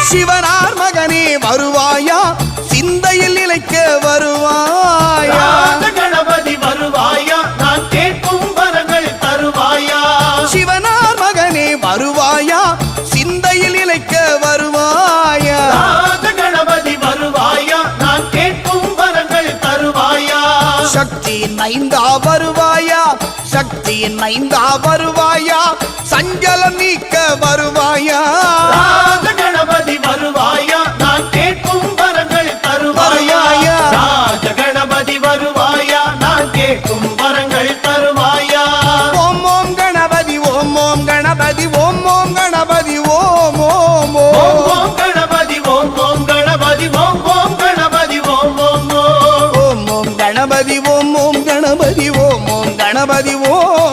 சிவனார் மகனே வருவாயா சிந்தையில் நிலைக்க வருவாயா கணபதி வருவாயா நான் கேட்கும் வரங்கள் தருவாயா சிவனார் மகனே வருவாயா சிந்தையில் நிலைக்க வருவாயா கணபதி வருவாயா நான் கேட்கும் வரங்கள் தருவாயா சக்தியின் ஐந்தா வருவாயா சக்தியின் ஐந்தா வருவாயா சஞ்சலம் நீக்க வருவாயா கணபதி வருவாயா நான் கேட்கும் வரங்கள் தருவாயா கணபதி வருவாயா நான் கேட்கும் வரங்கள் தருவாயா ஓம் ஓம் கணபதி ஓம் ஓம் கணபதி ஓம் ஓம் கணபதி ஓம் ஓம் ஓம் கணபதி ஓம் ஓம் கணபதி ஓம் ஓம் கணபதி ஓம் ஓம் ஓம் ஓம் கணபதி ஓம் ஓம் கணபதி ஓம் ஓம் கணபதி ஓம்